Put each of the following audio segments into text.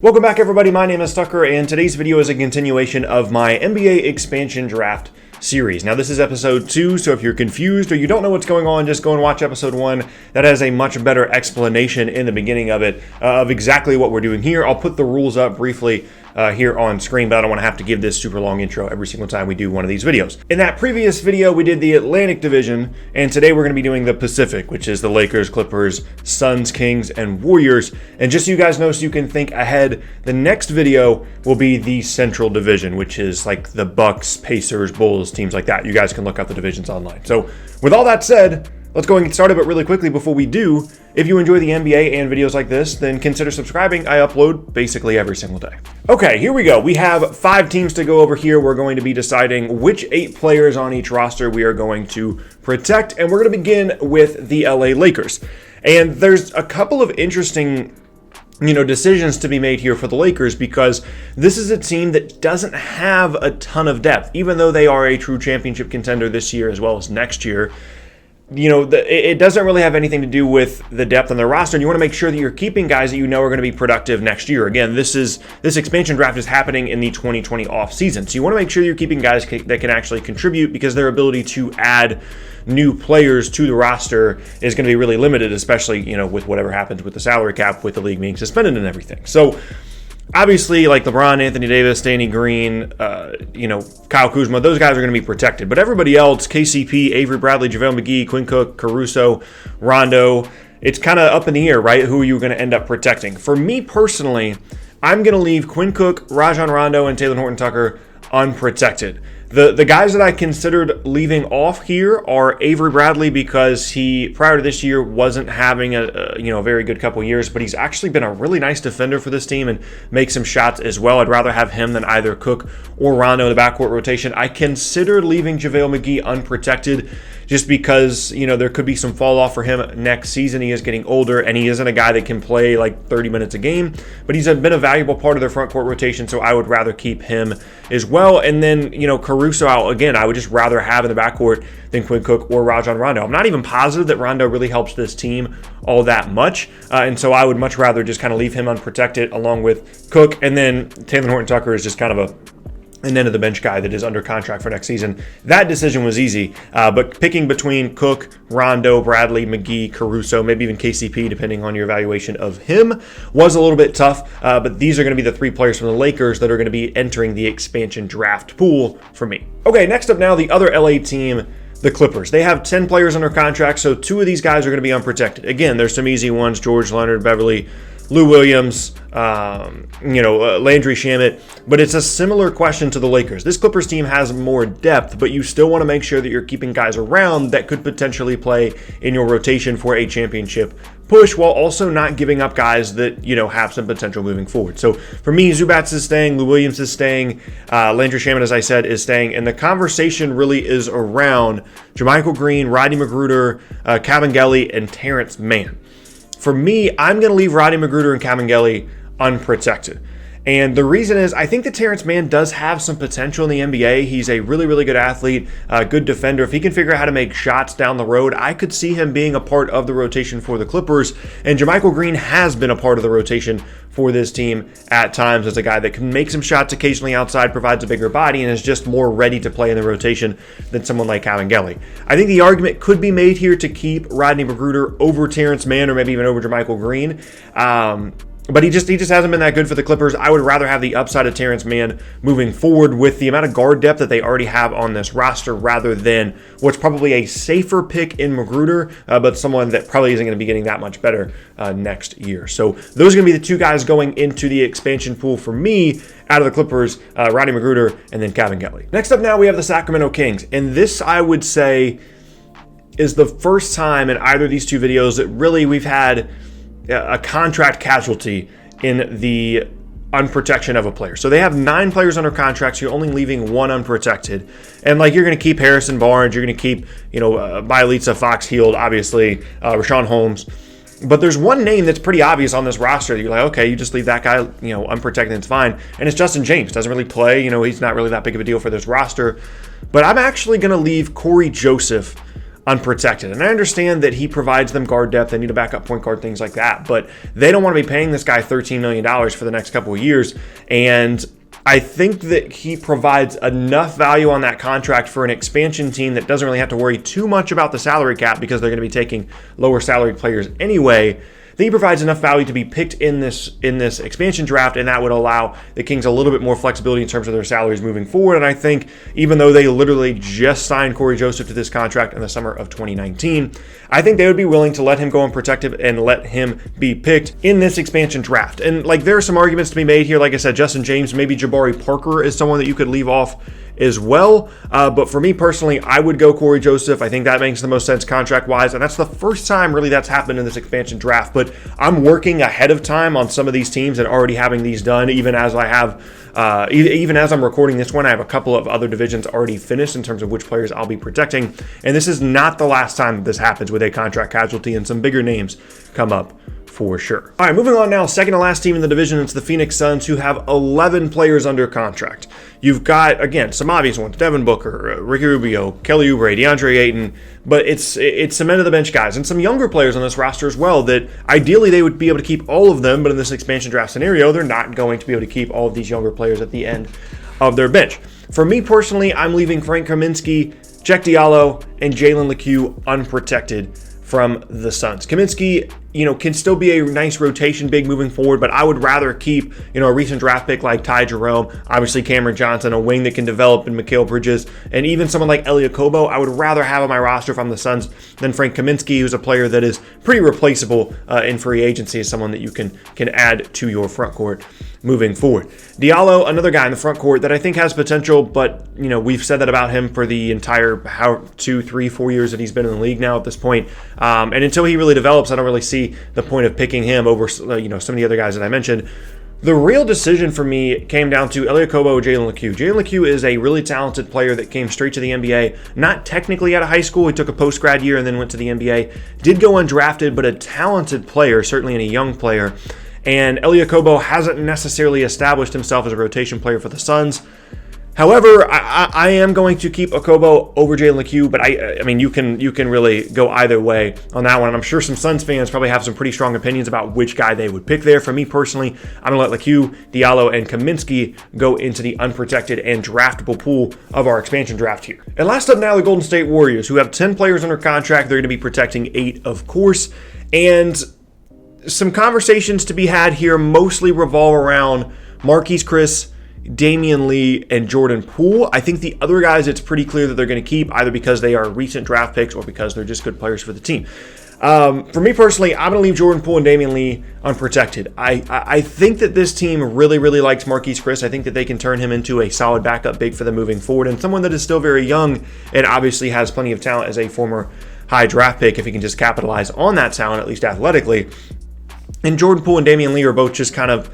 Welcome back, everybody. My name is Tucker, and today's video is a continuation of my NBA expansion draft series. Now, this is episode 2, so if you're confused or you don't know what's going on, just go and watch episode 1. That has a much better explanation in the beginning of it, of exactly what we're doing here. I'll put the rules up briefly here on screen, but I don't want to have to give this super long intro every single time we do one of these videos. In that previous video, we did the Atlantic Division, and today we're going to be doing the Pacific, which is the Lakers, Clippers, Suns, Kings, and Warriors. And just so you guys know, so you can think ahead, the next video will be the Central Division, which is like the Bucks, Pacers, Bulls, teams like that. You guys can look up the divisions online. So with all that said, let's go and get started, but really quickly before we do, if you enjoy the NBA and videos like this, then consider subscribing. I upload basically every single day. Okay, here we go. We have 5 teams to go over here. We're going to be deciding which 8 players on each roster we are going to protect, and we're going to begin with the LA Lakers. And there's a couple of interesting decisions to be made here for the Lakers, because this is a team that doesn't have a ton of depth, even though they are a true championship contender this year as well as next year. It doesn't really have anything to do with the depth on their roster, and you want to make sure that you're keeping guys that you know are going to be productive next year. Again, this expansion draft is happening in the 2020 offseason, so you want to make sure you're keeping guys that can actually contribute, because their ability to add new players to the roster is going to be really limited, especially with whatever happens with the salary cap, with the league being suspended and everything. So obviously, like LeBron, Anthony Davis, Danny Green, Kyle Kuzma, those guys are going to be protected. But everybody else, KCP, Avery Bradley, JaVale McGee, Quinn Cook, Caruso, Rondo, it's kind of up in the air, right? Who are you going to end up protecting? For me personally, I'm going to leave Quinn Cook, Rajon Rondo, and Taylor Horton-Tucker unprotected. The guys that I considered leaving off here are Avery Bradley, because he, prior to this year, wasn't having a very good couple years, but he's actually been a really nice defender for this team and makes some shots as well. I'd rather have him than either Cook or Rondo in the backcourt rotation. I considered leaving JaVale McGee unprotected, just because, there could be some fall off for him next season. He is getting older, and he isn't a guy that can play like 30 minutes a game, but he's been a valuable part of their front court rotation, so I would rather keep him as well. And then, Caruso out, again, I would just rather have in the backcourt than Quinn Cook or Rajon Rondo. I'm not even positive that Rondo really helps this team all that much, and so I would much rather just kind of leave him unprotected along with Cook, and then Taylor Horton-Tucker is just kind of an end of the bench guy that is under contract for next season. That decision was easy, but picking between Cook, Rondo, Bradley, McGee, Caruso, maybe even KCP, depending on your evaluation of him, was a little bit tough, but these are going to be the 3 players from the Lakers that are going to be entering the expansion draft pool for me. Okay, next up now, the other LA team, the Clippers. They have 10 players under contract, so 2 of these guys are going to be unprotected. Again, there's some easy ones: George Leonard, Beverly, Lou Williams, Landry Shamet, but it's a similar question to the Lakers. This Clippers team has more depth, but you still want to make sure that you're keeping guys around that could potentially play in your rotation for a championship push, while also not giving up guys that, have some potential moving forward. So for me, Zubats is staying, Lou Williams is staying, Landry Shamet, as I said, is staying, and the conversation really is around JaMychal Green, Rodney McGruder, Kabengele, and Terrence Mann. For me, I'm going to leave Rodney McGruder and Kabengele unprotected. And the reason is, I think that Terrence Mann does have some potential in the NBA. He's a really, really good athlete, good defender. If he can figure out how to make shots down the road, I could see him being a part of the rotation for the Clippers. And JaMychal Green has been a part of the rotation for this team at times as a guy that can make some shots occasionally outside, provides a bigger body, and is just more ready to play in the rotation than someone like Kabengele. I think the argument could be made here to keep Rodney McGruder over Terrence Mann, or maybe even over JaMychal Green. But he just hasn't been that good for the Clippers. I would rather have the upside of Terrence Mann moving forward with the amount of guard depth that they already have on this roster, rather than what's probably a safer pick in McGruder, but someone that probably isn't going to be getting that much better next year. So those are going to be the 2 guys going into the expansion pool for me out of the Clippers, Rodney McGruder and then Kabengele. Next up now, we have the Sacramento Kings. And this, I would say, is the first time in either of these 2 videos that really we've had a contract casualty in the unprotection of a player. So they have 9 players under contract, so you're only leaving 1 unprotected. And you're going to keep Harrison Barnes, you're going to keep, Bielitsa, Fox Hield, obviously, Rashawn Holmes. But there's one name that's pretty obvious on this roster that you're like, okay, you just leave that guy, unprotected, it's fine. And it's Justin James. Doesn't really play, he's not really that big of a deal for this roster. But I'm actually going to leave Corey Joseph unprotected. And I understand that he provides them guard depth. They need a backup point guard, things like that. But they don't want to be paying this guy $13 million for the next couple of years. And I think that he provides enough value on that contract for an expansion team that doesn't really have to worry too much about the salary cap because they're going to be taking lower salaried players anyway. He provides enough value to be picked in this expansion draft, and that would allow the Kings a little bit more flexibility in terms of their salaries moving forward. And I think even though they literally just signed Corey Joseph to this contract in the summer of 2019, I think they would be willing to let him go unprotected and let him be picked in this expansion draft. And like there are some arguments to be made here. Like I said, Justin James, maybe Jabari Parker is someone that you could leave off as well. But for me personally, I would go Corey Joseph. I think that makes the most sense contract-wise, and that's the first time really that's happened in this expansion draft. But I'm working ahead of time on some of these teams and already having these done, even as I'm recording this one. I have a couple of other divisions already finished in terms of which players I'll be protecting, and this is not the last time that this happens with a contract casualty, and some bigger names come up for sure. All right, moving on now, second to last team in the division, it's the Phoenix Suns, who have 11 players under contract. You've got, again, some obvious ones: Devin Booker, Ricky Rubio, Kelly Oubre, DeAndre Ayton, but it's some men of the bench guys and some younger players on this roster as well that ideally they would be able to keep all of them, but in this expansion draft scenario, they're not going to be able to keep all of these younger players at the end of their bench. For me personally, I'm leaving Frank Kaminsky, Cheikh Diallo, and Jalen Lecque unprotected from the Suns. Kaminsky, can still be a nice rotation big moving forward, but I would rather keep, a recent draft pick like Ty Jerome, obviously Cameron Johnson, a wing that can develop in Mikal Bridges, and even someone like Elie Okobo. I would rather have on my roster from the Suns than Frank Kaminsky, who's a player that is pretty replaceable in free agency as someone that you can add to your front court moving forward. Diallo, another guy in the front court that I think has potential, but we've said that about him for the entire 2, 3, 4 years that he's been in the league now at this point. And until he really develops, I don't really see the point of picking him over some of the other guys that I mentioned. The real decision for me came down to Elie Okobo or Jalen Lecque. Jalen Lecque is a really talented player that came straight to the NBA, not technically out of high school. He took a post-grad year and then went to the NBA. Did go undrafted, but a talented player, certainly a young player. And Elie Okobo hasn't necessarily established himself as a rotation player for the Suns. However, I am going to keep Okobo over Jalen Lecque, but I mean, you can really go either way on that one. And I'm sure some Suns fans probably have some pretty strong opinions about which guy they would pick there. For me personally, I'm going to let Lecque, Diallo, and Kaminsky go into the unprotected and draftable pool of our expansion draft here. And last up now, the Golden State Warriors, who have 10 players under contract. They're going to be protecting 8, of course. And some conversations to be had here mostly revolve around Marquise Chriss, Damian Lee, and Jordan Poole. I think the other guys, it's pretty clear that they're going to keep, either because they are recent draft picks or because they're just good players for the team. For me personally, I'm going to leave Jordan Poole and Damian Lee unprotected. I think that this team really, really likes Marquise Chriss. I think that they can turn him into a solid backup big for them moving forward, and someone that is still very young and obviously has plenty of talent as a former high draft pick if he can just capitalize on that talent, at least athletically. And Jordan Poole and Damian Lee are both just kind of,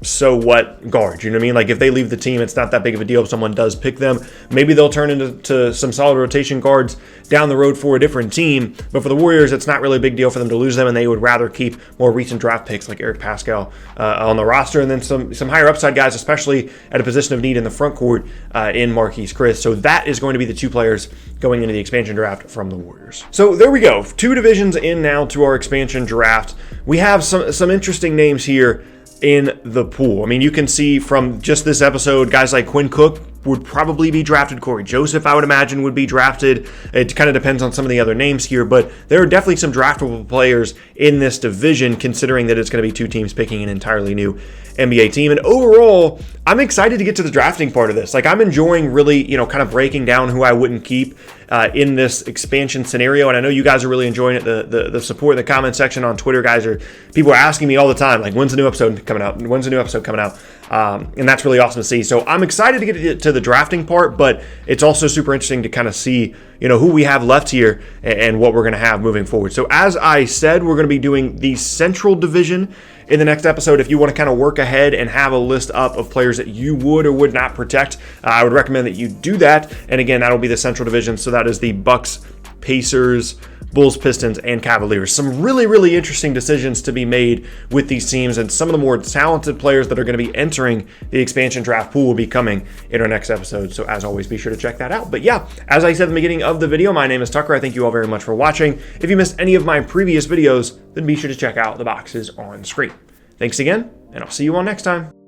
so what guards, you know what I mean? Like if they leave the team, it's not that big of a deal if someone does pick them. Maybe they'll turn into some solid rotation guards down the road for a different team. But for the Warriors, it's not really a big deal for them to lose them, and they would rather keep more recent draft picks like Eric Pascal on the roster, and then some higher upside guys, especially at a position of need in the front court in Marquise Chriss. So that is going to be the 2 players going into the expansion draft from the Warriors. So there we go. 2 divisions in now to our expansion draft. We have some interesting names here in the pool. I mean, you can see from just this episode, guys like Quinn Cook would probably be drafted. Corey Joseph, I would imagine, would be drafted. It kind of depends on some of the other names here, but there are definitely some draftable players in this division, considering that it's going to be 2 teams picking an entirely new NBA team. And overall, I'm excited to get to the drafting part of this. Like, I'm enjoying really, kind of breaking down who I wouldn't keep in this expansion scenario. And I know you guys are really enjoying it. The support in the comment section on Twitter, people are asking me all the time, like, when's the new episode coming out? When's the new episode coming out? And that's really awesome to see. So I'm excited to get to the drafting part, but it's also super interesting to kind of see, who we have left here and what we're going to have moving forward. So as I said, we're going to be doing the Central Division in the next episode. If you want to kind of work ahead and have a list up of players that you would or would not protect, I would recommend that you do that. And again, that'll be the Central Division. So that is the Bucks, Pacers, Bulls, Pistons, and Cavaliers. Some really, really interesting decisions to be made with these teams, and some of the more talented players that are going to be entering the expansion draft pool will be coming in our next episode. So as always, be sure to check that out. But yeah, as I said in the beginning of the video, my name is Tucker. I thank you all very much for watching. If you missed any of my previous videos, then be sure to check out the boxes on screen. Thanks again, and I'll see you all next time.